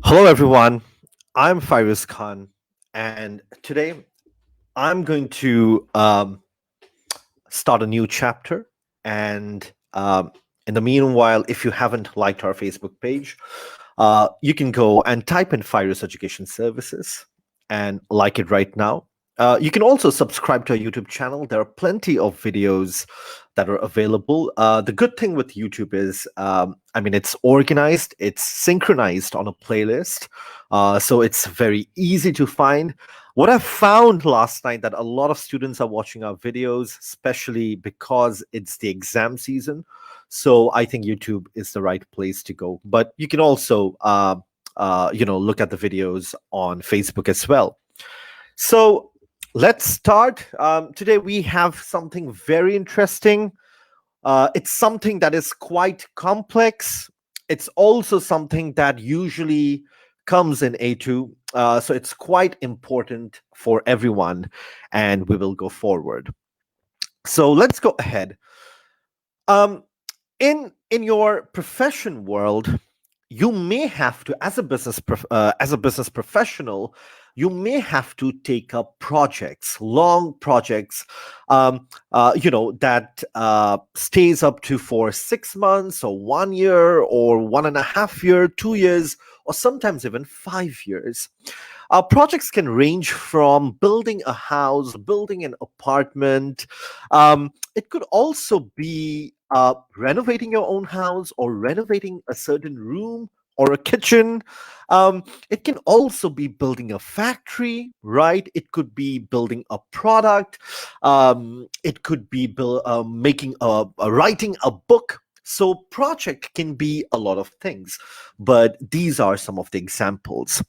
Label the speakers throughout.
Speaker 1: Hello, everyone. I'm Fyruz Khan, and today I'm going to start a new chapter. And in the meanwhile, if you haven't liked our Facebook page, you can go and type in Fyruz Education Services and like it right now. You can also subscribe to our YouTube channel. There are plenty of videos that are available. The good thing with YouTube is, it's organized, it's synchronized on a playlist, so it's very easy to find. What I found last night that a lot of students are watching our videos, especially because it's the exam season. So I think YouTube is the right place to go. But you can also, look at the videos on Facebook as well. So let's start. Today we have something very interesting. It's something that is quite complex. It's also something that usually comes in A2. So it's quite important for everyone, and we will go forward. So let's go ahead. Um, in your profession world, you may have to, as a as a business professional, you may have to take up projects, long projects, that stays up to for 6 months or 1 year or 1.5 year, 2 years, or sometimes even 5 years. Projects can range from building a house, building an apartment. It could also be renovating your own house or renovating a certain room or a kitchen. It can also be building a factory, right? It could be building a product. It could be making writing a book. So project can be a lot of things, but these are some of the examples.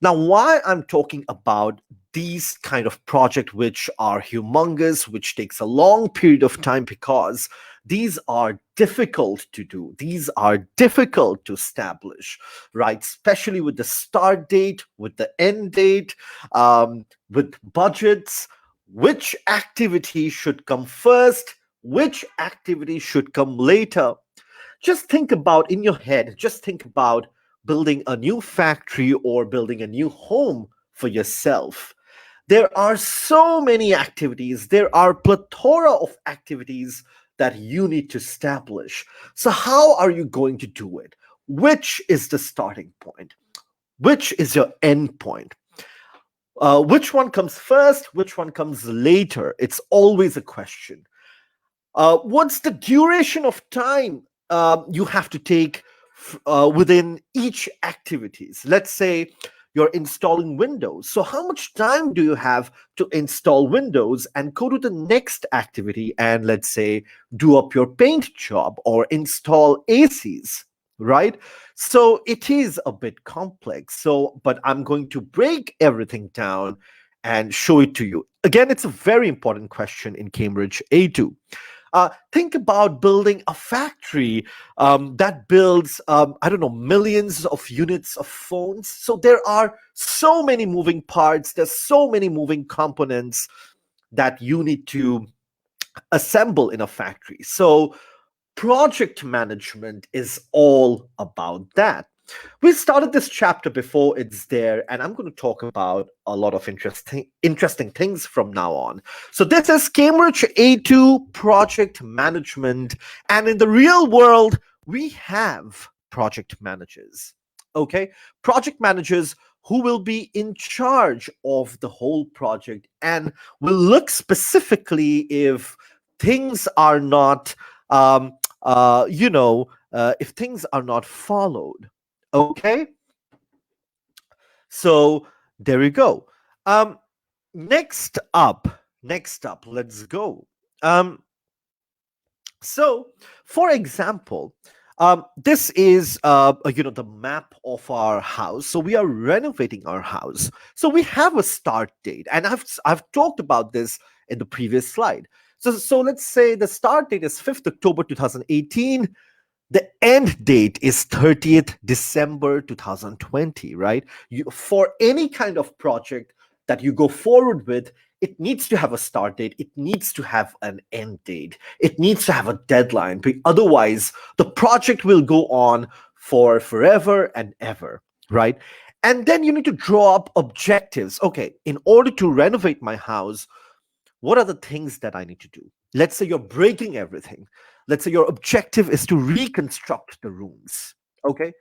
Speaker 1: Now, why I'm talking about these kind of project which are humongous, which takes a long period of time, because these are difficult to do. These are difficult to establish, right? Especially with the start date, with the end date, with budgets. Which activity should come first? Which activity should come later? Just think about in your head, just think about building a new factory or building a new home for yourself. There are so many activities, there are plethora of activities that you need to establish. So how are you going to do it? Which is the starting point? Which is your end point? Which one comes first? Which one comes later? It's always a question. What's the duration of time you have to take within each activities? Let's say you're installing Windows. So how much time do you have to install Windows and go to the next activity and, let's say, do up your paint job or install ACs? Right? So it is a bit complex. So, but I'm going to break everything down and show it to you. Again, it's a very important question in Cambridge A2. Think about building a factory that builds, I don't know, millions of units of phones. So there are so many moving parts, there's so many moving components that you need to assemble in a factory. So project management is all about that. We started this chapter before it's there, and I'm going to talk about a lot of interesting things from now on. So this is Cambridge A2 project management, and in the real world, we have project managers. Okay, project managers who will be in charge of the whole project and will look specifically if things are not if things are not followed. Okay, so there we go. Um, next up, let's go. Um, so, for example, this is the map of our house. So we are renovating our house. So we have a start date, and I've talked about this in the previous slide. So let's say the start date is 5th October 2018. The end date is 30th December 2020, right? For any kind of project that you go forward with, it needs to have a start date, it needs to have an end date, it needs to have a deadline. Otherwise, the project will go on for forever and ever, right? And then you need to draw up objectives. Okay, in order to renovate my house, what are the things that I need to do? Let's say you're breaking everything. Let's say your objective is to reconstruct the rooms. Okay,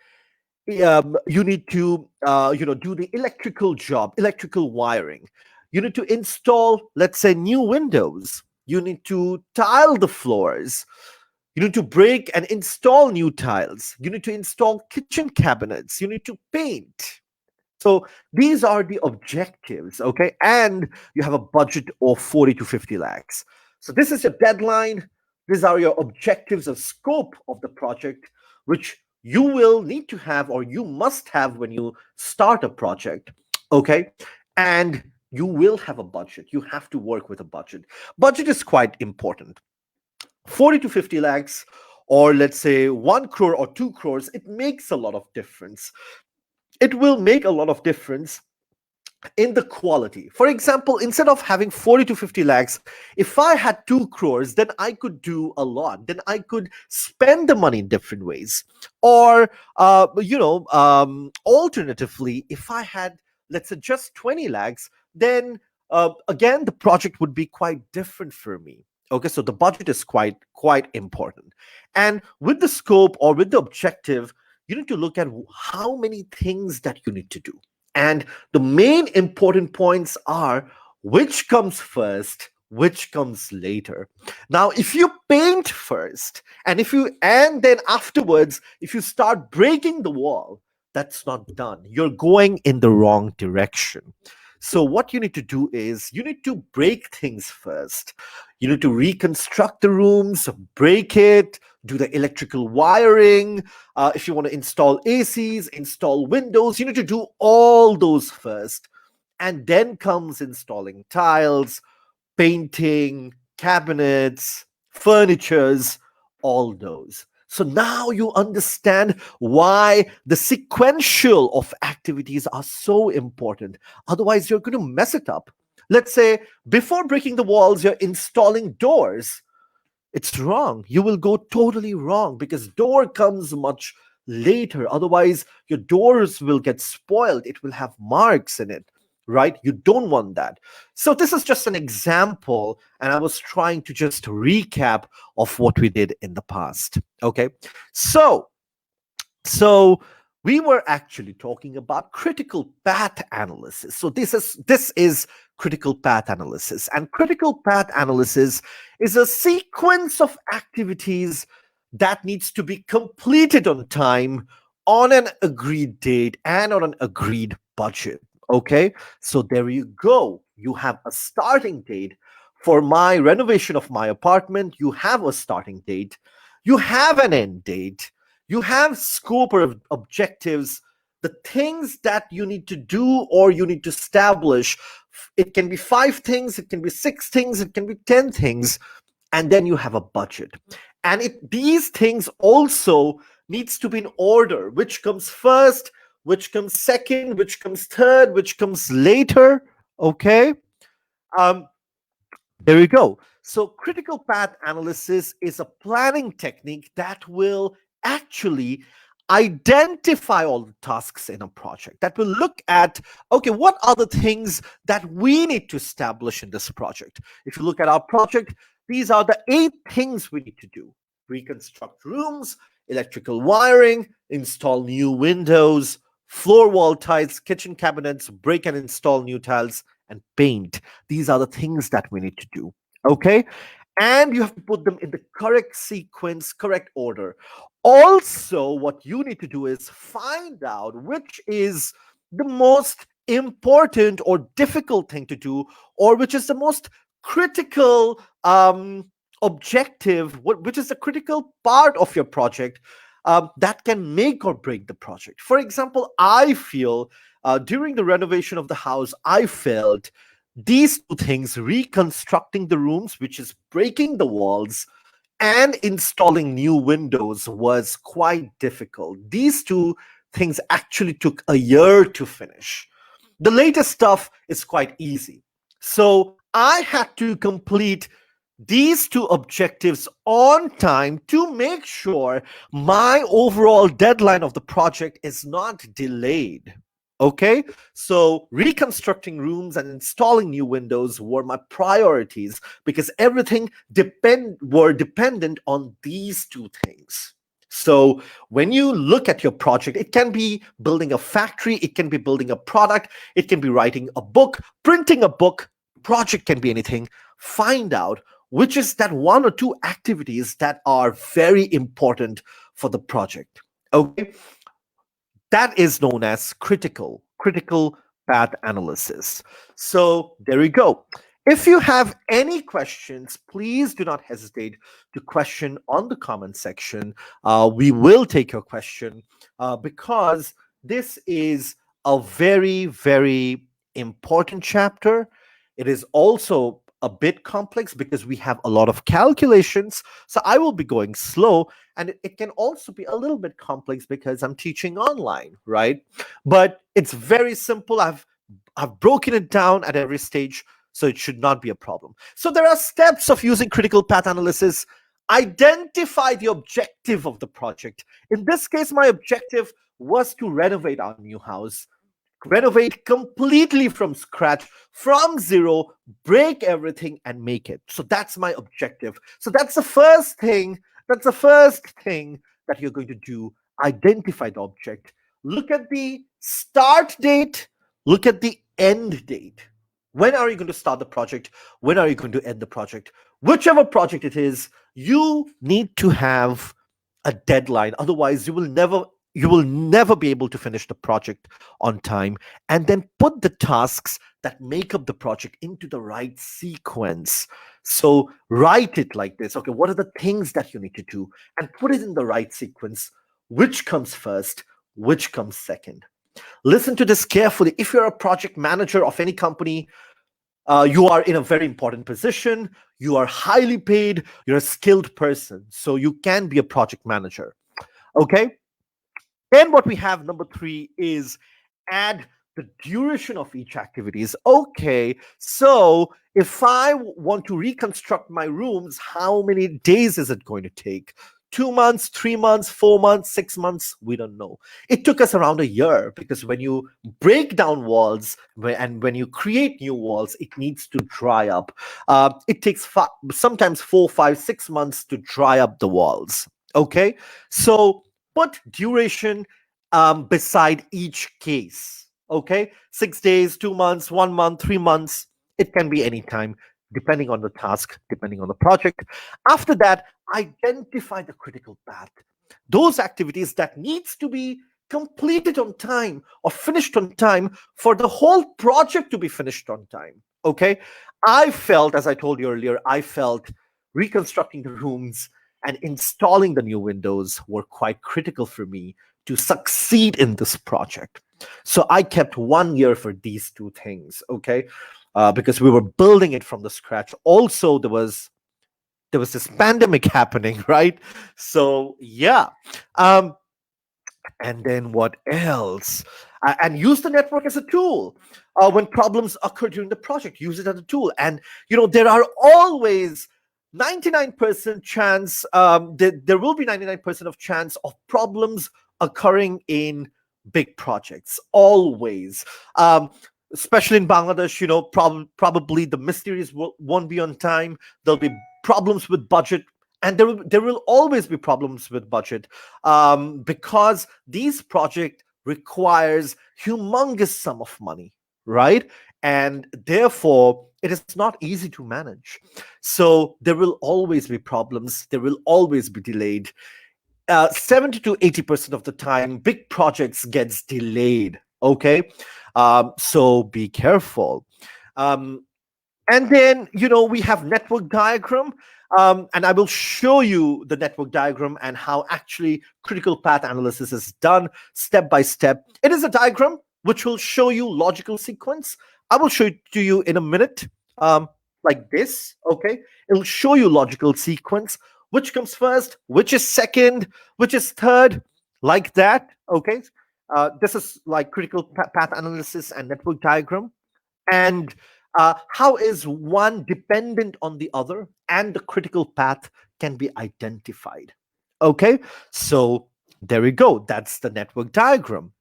Speaker 1: you need to do the electrical job, electrical wiring. You need to install, let's say, new windows. You need to tile the floors. You need to break and install new tiles. You need to install kitchen cabinets. You need to paint. So these are the objectives, okay? And you have a budget of 40 to 50 lakhs. So this is your deadline. These are your objectives and scope of the project, which you will need to have or you must have when you start a project, okay? And you will have a budget. You have to work with a budget. Budget is quite important. 40 to 50 lakhs, or let's say 1 crore or 2 crores, it makes a lot of difference. It will make a lot of difference in the quality. For example, instead of having 40 to 50 lakhs, if I had 2 crores, then I could do a lot. Then I could spend the money in different ways. Or, alternatively, if I had, let's say, just 20 lakhs, then again, the project would be quite different for me. Okay, so the budget is quite important. And with the scope or with the objective, you need to look at how many things that you need to do. And the main important points are which comes first, which comes later. Now, if you paint first, and then afterwards, if you start breaking the wall, that's not done. You're going in the wrong direction. So, what you need to do is you need to break things first. You need to reconstruct the rooms, break it, do the electrical wiring. If you want to install ACs, install windows, you need to do all those first. And then comes installing tiles, painting, cabinets, furnitures, all those. So now you understand why the sequential of activities are so important. Otherwise, you're going to mess it up. Let's say before breaking the walls, you're installing doors. It's wrong. You will go totally wrong because door comes much later. Otherwise, your doors will get spoiled. It will have marks in it, right? You don't want that. So this is just an example, and I was trying to just recap of what we did in the past. Okay. So we were actually talking about critical path analysis. So this is critical path analysis. And critical path analysis is a sequence of activities that needs to be completed on time, on an agreed date, and on an agreed budget. Okay, so there you go. You have a starting date. For my renovation of my apartment, you have a starting date, you have an end date, you have scope or objectives, the things that you need to do or you need to establish. It can be 5 things, it can be 6 things, it can be 10 things, and then you have a budget. And these things also needs to be in order, which comes first, which comes second, which comes third, which comes later. Okay. um, there you go. So, critical path analysis is a planning technique that will actually identify all the tasks in a project, that will look at, okay, what are the things that we need to establish in this project? If you look at our project, these are the 8 things we need to do: reconstruct rooms, electrical wiring, install new windows, floor wall tiles, kitchen cabinets, break and install new tiles, and paint. These are the things that we need to do. Okay. And you have to put them in the correct sequence, correct order. Also, what you need to do is find out which is the most important or difficult thing to do, or which is the most critical objective, which is the critical part of your project that can make or break the project. For example, I feel during the renovation of the house, I felt these 2 things, reconstructing the rooms, which is breaking the walls, and installing new windows, was quite difficult. These 2 things actually took a year to finish. The latest stuff is quite easy. So I had to complete these two objectives on time to make sure my overall deadline of the project is not delayed. Okay, so reconstructing rooms and installing new windows were my priorities because everything were dependent on these two things. So when you look at your project, it can be building a factory, it can be building a product, it can be writing a book, printing a book, project can be anything. Find out which is that one or two activities that are very important for the project. Okay, that is known as critical path analysis. So there you go. If you have any questions, please do not hesitate to question on the comment section. We will take your question because this is a very, very important chapter. It is also a bit complex because we have a lot of calculations. So I will be going slow, and it can also be a little bit complex because I'm teaching online, right? But it's very simple. I've broken it down at every stage, so it should not be a problem. So there are steps of using critical path analysis. Identify the objective of the project. In this case, my objective was to renovate our new house, renovate completely from scratch, from zero, break everything and make it. So that's my objective. So that's the first thing. That's the first thing that you're going to do. Identify the object. Look at the start date. Look at the end date. When are you going to start the project? When are you going to end the project? Whichever project it is, you need to have a deadline. Otherwise, you will never be able to finish the project on time. And then put the tasks that make up the project into the right sequence. So write it like this. Okay, what are the things that you need to do? And put it in the right sequence. Which comes first? Which comes second? Listen to this carefully. If you're a project manager of any company, you are in a very important position. You are highly paid. You're a skilled person. So you can be a project manager. Okay. Then what we have, number 3, is add the duration of each activities. Okay, so if I want to reconstruct my rooms, how many days is it going to take? 2 months, 3 months, 4 months, 6 months? We don't know. It took us around a year because when you break down walls and when you create new walls, it needs to dry up. It takes sometimes 4, 5, 6 months to dry up the walls. Okay, so put duration beside each case. Okay, 6 days, 2 months, 1 month, 3 months. It can be any time, depending on the task, depending on the project. After that, identify the critical path. Those activities that needs to be completed on time or finished on time for the whole project to be finished on time. Okay, I felt, as I told you earlier, I felt reconstructing the rooms and installing the new windows were quite critical for me to succeed in this project. So I kept 1 year for these two things, okay? Because we were building it from the scratch. Also, there was this pandemic happening, right? So yeah. Um, and then what else? And use the network as a tool. When problems occur during the project, use it as a tool. And there are always 99% chance. There will be 99% of chance of problems occurring in big projects. Always. Especially in Bangladesh, probably the mysteries won't be on time. There'll be problems with budget, and there will always be problems with budget because these project requires humongous sum of money, right? And therefore it is not easy to manage. So there will always be problems, there will always be delayed. 70 to 80% of the time big projects gets delayed. Okay, so be careful. um, and then, we have network diagram. And I will show you the network diagram and how actually critical path analysis is done step by step. It is a diagram which will show you logical sequence. I will show it to you in a minute, like this. Okay, it'll show you logical sequence, which comes first, which is second, which is third, like that. Okay, this is like critical path analysis and network diagram. And how is one dependent on the other and the critical path can be identified. Okay, so there we go. That's the network diagram.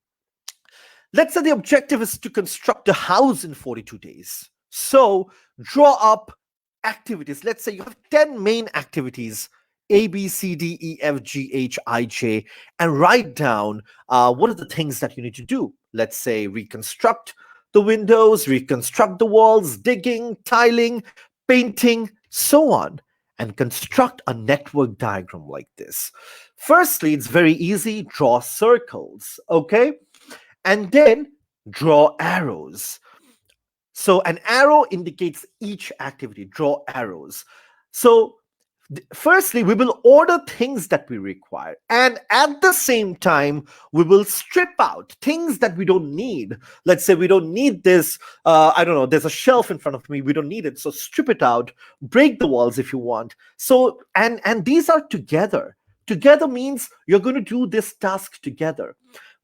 Speaker 1: Let's say the objective is to construct a house in 42 days. So draw up activities. Let's say you have 10 main activities: A, B, C, D, E, F, G, H, I, J, and write down what are the things that you need to do. Let's say reconstruct the windows, reconstruct the walls, digging, tiling, painting, so on, and construct a network diagram like this. Firstly, it's very easy. Draw circles, okay? And then draw arrows. So an arrow indicates each activity. Draw arrows. So firstly, we will order things that we require. And at the same time, we will strip out things that we don't need. Let's say we don't need this. I don't know, there's a shelf in front of me. We don't need it. So strip it out, break the walls if you want. So, and these are together. Together means you're going to do this task together.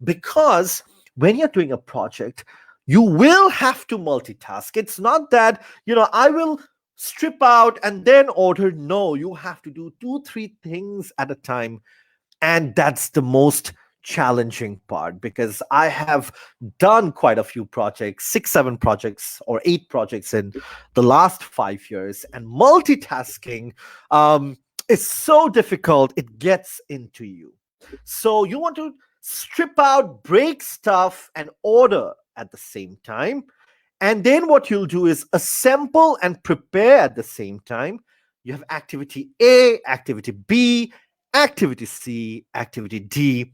Speaker 1: Because when you're doing a project, you will have to multitask. It's not that, I will strip out and then order. No, you have to do 2-3 things at a time. And that's the most challenging part, because I have done quite a few projects, 6-7 projects or 8 projects in the last 5 years. And multitasking is so difficult, it gets into you. So you want to strip out, break stuff, and order at the same time. And then what you'll do is assemble and prepare at the same time. You have activity A, activity B, activity C, activity D.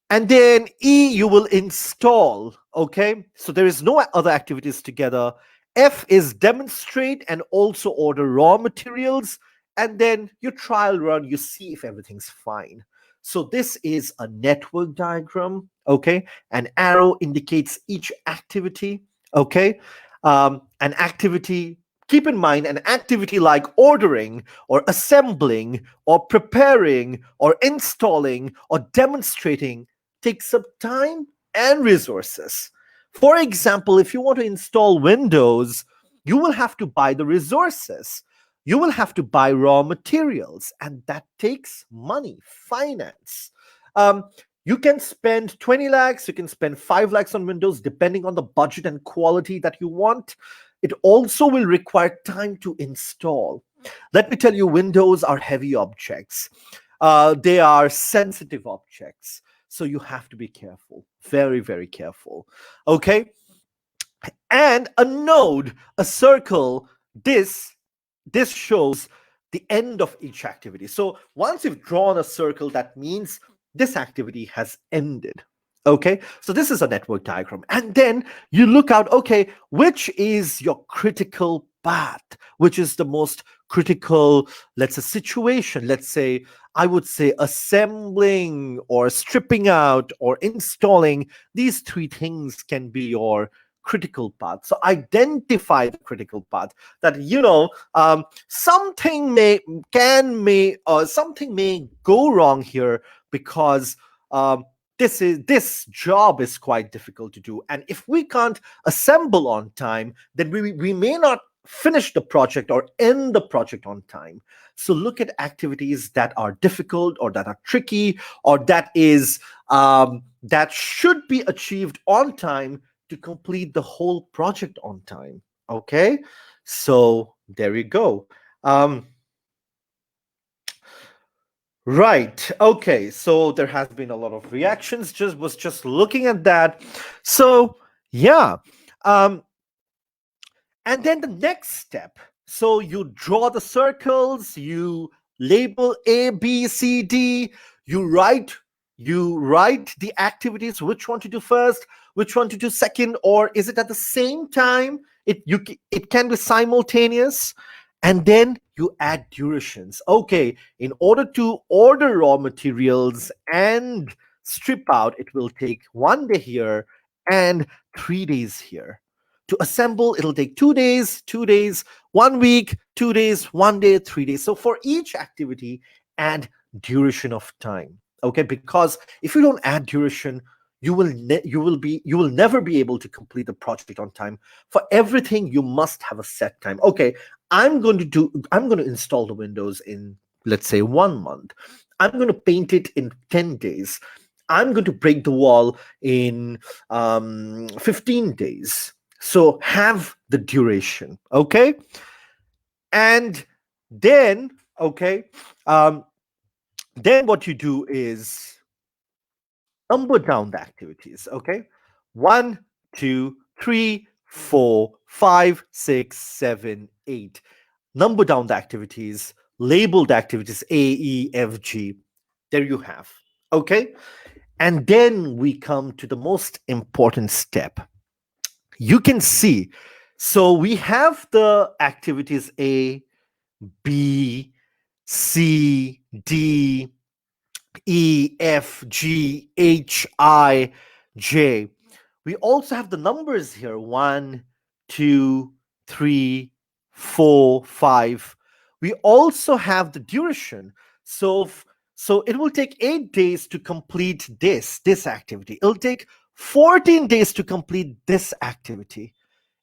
Speaker 1: And then E, you will install. Okay, so there is no other activities together. F is demonstrate and also order raw materials. And then you trial run, you see if everything's fine. So this is a network diagram. Okay, an arrow indicates each activity. Okay, an activity, keep in mind, an activity like ordering or assembling or preparing or installing or demonstrating takes up time and resources. For example, if you want to install Windows, you will have to buy the resources. You will have to buy raw materials, and that takes money, finance. You can spend 20 lakhs, you can spend 5 lakhs on Windows, depending on the budget and quality that you want. It also will require time to install. Let me tell you, Windows are heavy objects. They are sensitive objects. So you have to be careful, very, very careful. Okay? And a node, a circle, this shows the end of each activity. So once you've drawn a circle, that means this activity has ended. Okay, so this is a network diagram. And then you look out, okay, which is your critical path? Which is the most critical, let's say, situation? Let's say, I would say assembling or stripping out or installing. These 3 things can be your critical path. So identify the critical path, that something may go wrong here, because this job is quite difficult to do, and if we can't assemble on time, then we may not finish the project or end the project on time. So look at activities that are difficult or that are tricky or that should be achieved on time to complete the whole project on time. Okay, so there you go. Right. Okay. So there has been a lot of reactions. Just looking at that. So yeah. And then the next step. So you draw the circles. You label A, B, C, D. You write the activities. Which one to do first? Which one to do second? Or is it at the same time? It can be simultaneous. And then you add durations. Okay, in order to order raw materials and strip out, it will take 1 day here and 3 days here. To assemble, it'll take 2 days, 2 days, 1 week, 2 days, 1 day, 3 days. So for each activity, add duration of time. Okay, because if you don't add duration, you will never be able to complete the project on time. For everything, you must have a set time. Okay, I'm going to install the windows in, let's say, 1 month. I'm going to paint it in 10 days. I'm going to break the wall in 15 days. So have the duration, okay? And then, okay, um, then what you do is number down the activities, okay? 1, 2, 3, 4, 5, 6, 7, 8. Number down the activities, label the activities A, E, F, G. There you have, okay? And then we come to the most important step. You can see, so we have the activities A, B, C, D, E, F, G, H, I, J. We also have the numbers here: 1, 2, 3, 4, 5. We also have the duration. So, so it will take 8 days to complete this activity. It'll take 14 days to complete this activity.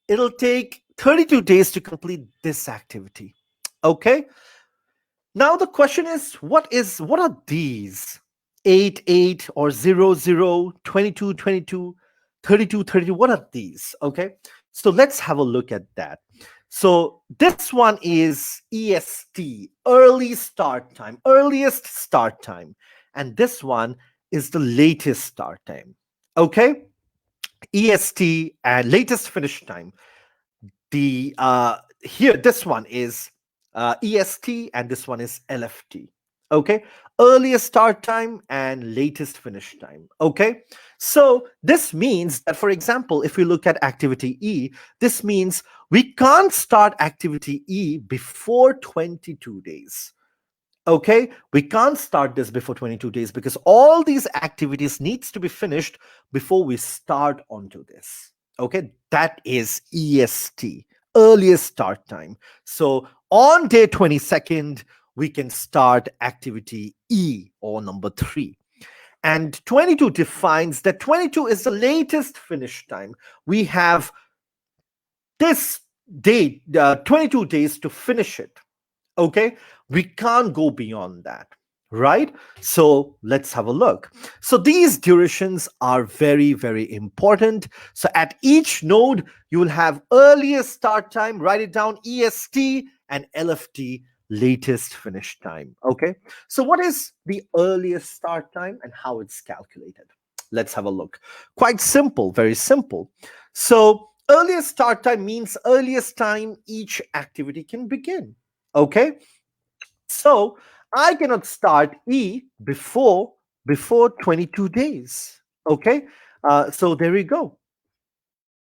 Speaker 1: It'll take 32 days to complete this activity. Okay. Now the question is, what are these? 8, 8, or 0, 0, 22, 22, 32, 32. What are these? Okay. So let's have a look at that. So this one is EST, early start time, earliest start time. And this one is the latest start time. Okay. EST and latest finish time. The Here, this one is EST and this one is LFT. Okay, earliest start time and latest finish time. Okay, so this means that, for example, if we look at activity E, this means we can't start activity E before 22 days. Okay, we can't start this before 22 days because all these activities needs to be finished before we start onto this. Okay, that is EST, earliest start time. So on day 22nd, we can start activity E, or number 3. And 22 defines that 22 is the latest finish time. We have this date, 22 days to finish it. Okay, we can't go beyond that, right? So let's have a look. So these durations are very, very important. So at each node you will have earliest start time, write it down, EST, and LFT, latest finish time. Okay, so what is the earliest start time and how it's calculated? Let's have a look. Quite simple, very simple. So earliest start time means earliest time each activity can begin. Okay, so I cannot start E before 22 days. Okay, so there we go.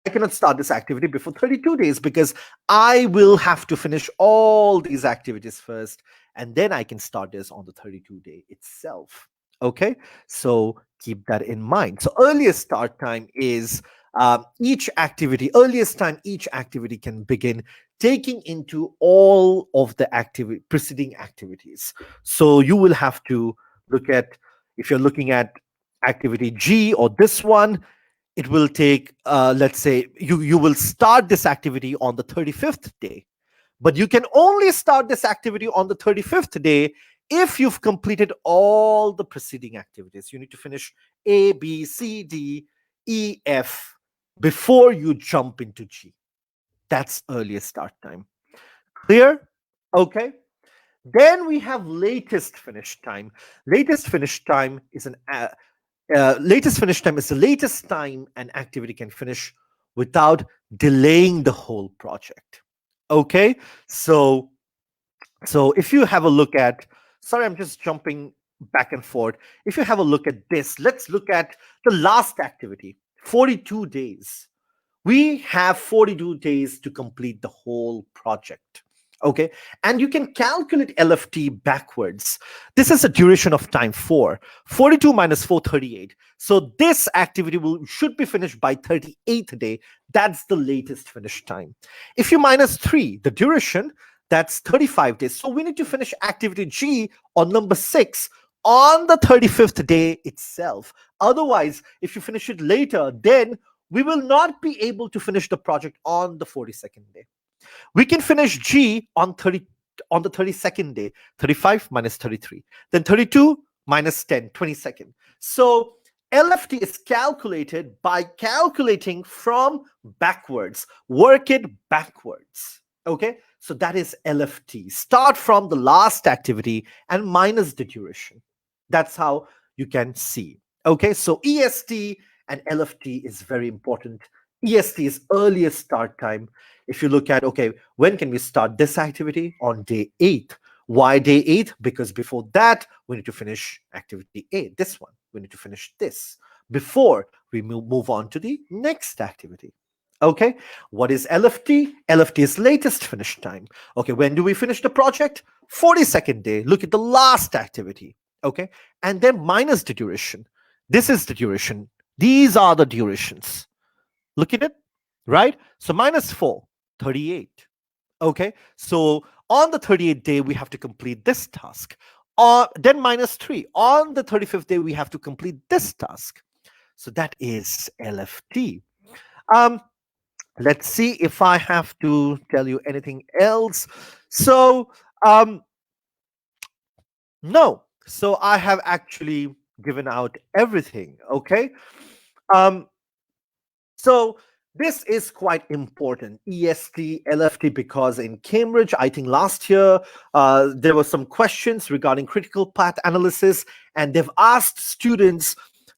Speaker 1: I cannot start this activity before 32 days because I will have to finish all these activities first, and then I can start this on the 32 day itself. Okay, so keep that in mind. So earliest start time is earliest time each activity can begin, taking into all of the preceding activities. So you will have to look at, if you're looking at activity G or this one, it will take, let's say you will start this activity on the 35th day, but you can only start this activity on the 35th day if you've completed all the preceding activities. You need to finish A, B, C, D, E, F before you jump into G. That's earliest start time. Clear? Okay. Then we have latest finish time. Latest finish time is latest finish time is the latest time an activity can finish without delaying the whole project. Okay, so if you have a look at, sorry, I'm just jumping back and forth. If you have a look at this, let's look at the last activity, 42 days. We have 42 days to complete the whole project. Okay, and you can calculate LFT backwards. This is the duration of time 4. 42 minus 4, 38. So this activity should be finished by 38th day. That's the latest finish time. If you minus 3, the duration, that's 35 days. So we need to finish activity G on number 6 on the 35th day itself. Otherwise, if you finish it later, then we will not be able to finish the project on the 42nd day. We can finish G on the 32nd day, 35 minus 33. Then 32 minus 10, 22nd. So LFT is calculated by calculating from backwards. Work it backwards. Okay, so that is LFT. Start from the last activity and minus the duration. That's how you can see. Okay, so EST and LFT is very important. EST is earliest start time. If you look at, okay, when can we start this activity? On day 8. Why day 8? Because before that, we need to finish activity 8, this one. We need to finish this before we move on to the next activity. Okay, what is LFT? LFT is latest finish time. Okay, when do we finish the project? 42nd day. Look at the last activity. Okay, and then minus the duration. This is the duration. These are the durations. Look at it, right? So minus 4, 38. Okay, so on the 38th day, we have to complete this task. Then minus 3. On the 35th day, we have to complete this task. So that is LFT. Let's see if I have to tell you anything else. So, no. So I have actually given out everything. Okay. Um, So this is quite important, EST, LFT, because in Cambridge, I think last year, there were some questions regarding critical path analysis, and they've asked students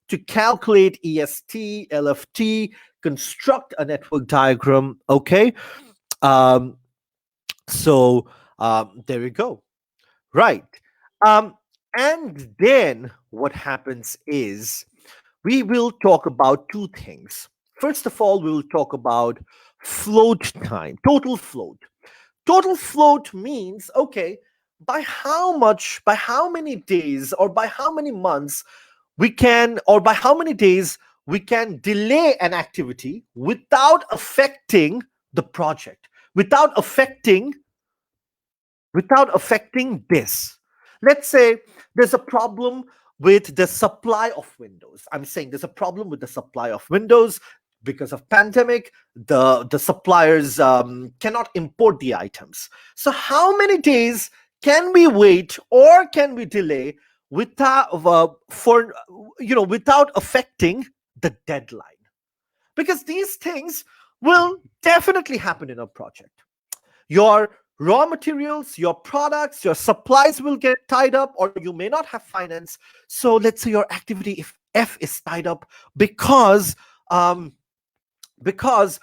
Speaker 1: to calculate EST, LFT, construct a network diagram. Okay. Um, so there we go. Right. Um, and then what happens is we will talk about two things. First of all, we will talk about float time, total float. Total float means, okay, by how much, by how many days, or by how many months we can, or by how many days we can delay an activity without affecting the project, without affecting this. Let's say there's a problem with the supply of windows. I'm saying there's a problem with the supply of windows because of pandemic. The suppliers cannot import the items. So how many days can we wait or can we delay without affecting the deadline? Because these things will definitely happen in a project. Your raw materials, your products, your supplies will get tied up, or you may not have finance. So let's say your activity, if F is tied up because um, the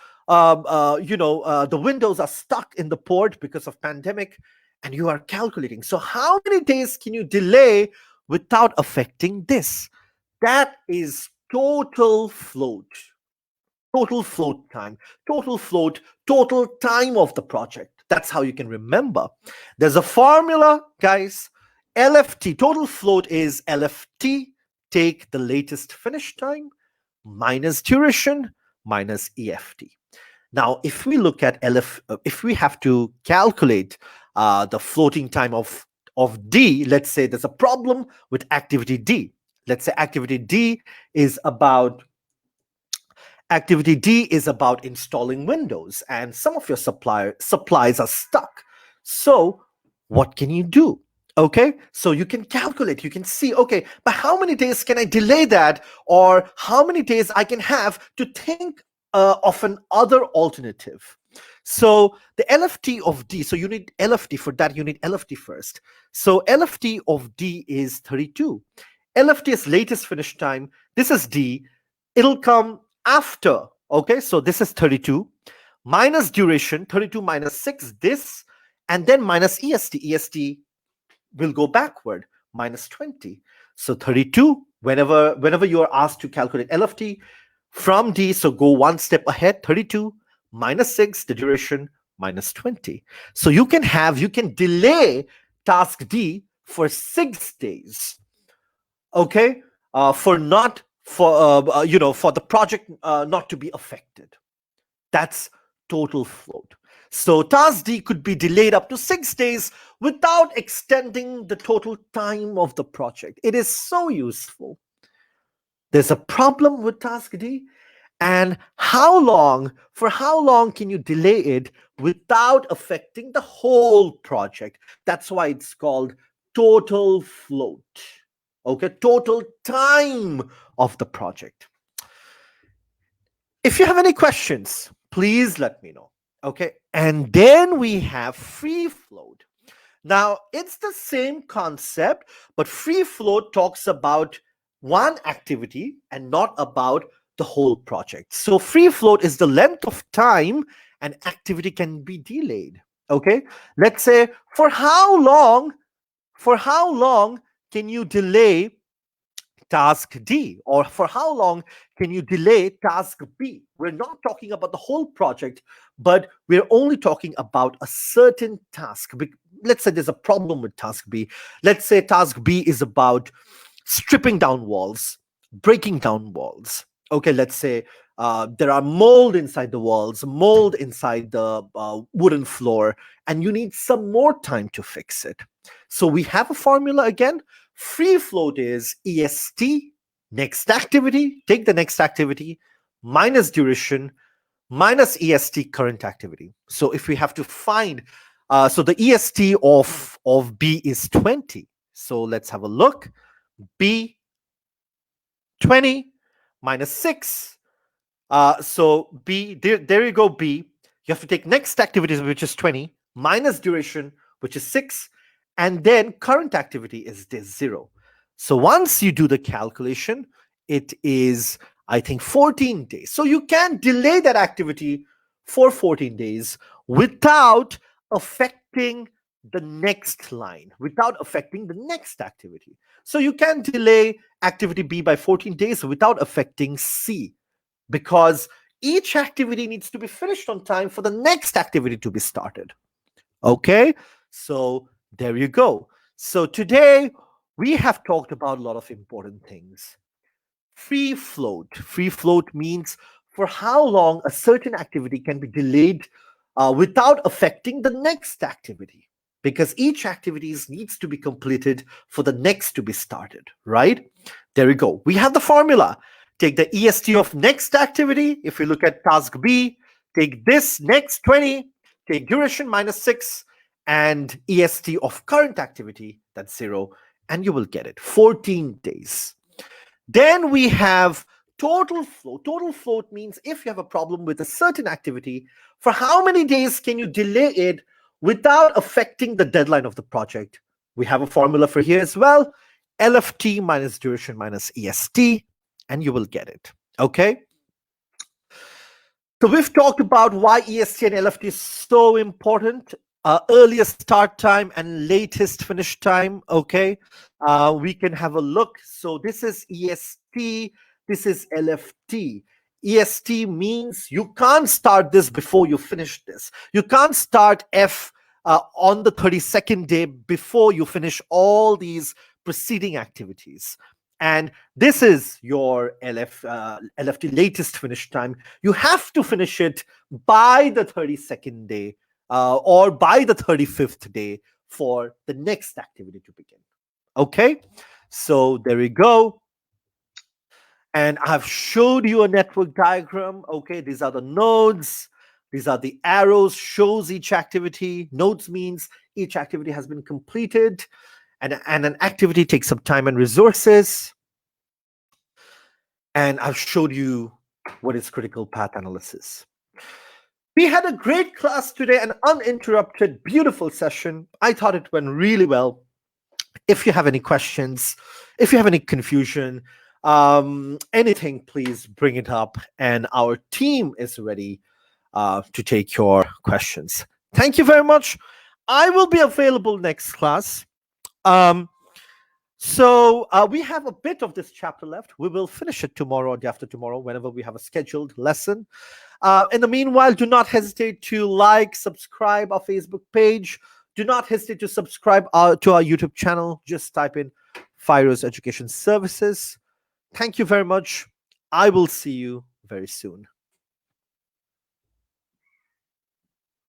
Speaker 1: windows are stuck in the port because of pandemic, and you are calculating. So how many days can you delay without affecting this? That is total float. Total float time, total float, total time of the project. That's how you can remember. There's a formula, guys. LFT, total float, is LFT, take the latest finish time, minus duration, minus EFT. Now, if we look at if we have to calculate the floating time of D, let's say there's a problem with activity D. Let's say activity D is about installing Windows, and some of your supplies are stuck. So what can you do? Okay, so you can calculate, you can see, okay, but how many days can I delay that, or how many days I can have to think of an other alternative. So the LFT of D, so you need LFT for that, you need LFT first. So LFT of D is 32. LFT is latest finish time. This is D. It'll come after. Okay, so this is 32 minus duration, 32 minus 6, this, and then minus EST. EST will go backward, minus 20. So 32, whenever you are asked to calculate LFT from D, so go one step ahead, 32 minus 6, the duration, minus 20. So you can delay task D for 6 days. Okay, for the project not to be affected. That's total float. So task D could be delayed up to 6 days without extending the total time of the project. It is so useful. There's a problem with task D, And for how long can you delay it without affecting the whole project? That's why it's called total float. Okay, total time of the project. If you have any questions, please let me know. Okay, and then we have free float. Now, it's the same concept, but free float talks about one activity and not about the whole project. So, free float is the length of time an activity can be delayed. Okay, let's say for how long can you delay task D, or for how long can you delay task B? We're not talking about the whole project, but we're only talking about a certain task. Let's say there's a problem with task B. Let's say task B is about stripping down walls, breaking down walls. Okay, let's say there are mold inside the walls, mold inside the wooden floor, and you need some more time to fix it. So we have a formula again. Free float is EST, next activity, take the next activity, minus duration, minus EST, current activity. So if we have to find, so the EST of B is 20. So let's have a look. B, 20, minus 6. So B, there you go, B. You have to take next activity, which is 20, minus duration, which is 6, and then current activity is this 0. So once you do the calculation, it is, I think, 14 days. So you can delay that activity for 14 days without affecting the next line, without affecting the next activity. So you can delay activity B by 14 days without affecting C, because each activity needs to be finished on time for the next activity to be started. Okay, so there you go. So today we have talked about a lot of important things. Free float. Free float means for how long a certain activity can be delayed without affecting the next activity, because each activity needs to be completed for the next to be started, right? There we go. We have the formula. Take the EST of next activity. If we look at task B, take this next 20, take duration minus 6, and EST of current activity, that's 0, and you will get it. 14 days. Then we have total float. Total float means if you have a problem with a certain activity, for how many days can you delay it without affecting the deadline of the project? We have a formula for here as well. LFT minus duration minus EST, and you will get it. Okay? So we've talked about why EST and LFT is so important. Earliest start time and latest finish time. Okay, we can have a look. So this is EST, this is LFT. EST means you can't start this before you finish this. You can't start F on the 32nd day before you finish all these preceding activities. And this is your LFT, latest finish time. You have to finish it by the 32nd day or by the 35th day for the next activity to begin. Okay, so there we go. And I've showed you a network diagram. Okay, these are the nodes. These are the arrows, shows each activity. Nodes means each activity has been completed, and an activity takes some time and resources. And I've showed you what is critical path analysis. We had a great class today, an uninterrupted, beautiful session. I thought it went really well. If you have any questions, if you have any confusion, anything, please bring it up, and our team is ready to take your questions. Thank you very much. I will be available next class. So we have a bit of this chapter left. We will finish it tomorrow or day after tomorrow, whenever we have a scheduled lesson. In the meanwhile, do not hesitate to like, subscribe our Facebook page. Do not hesitate to subscribe to our YouTube channel. Just type in Fyruz Education Services. Thank you very much. I will see you very soon.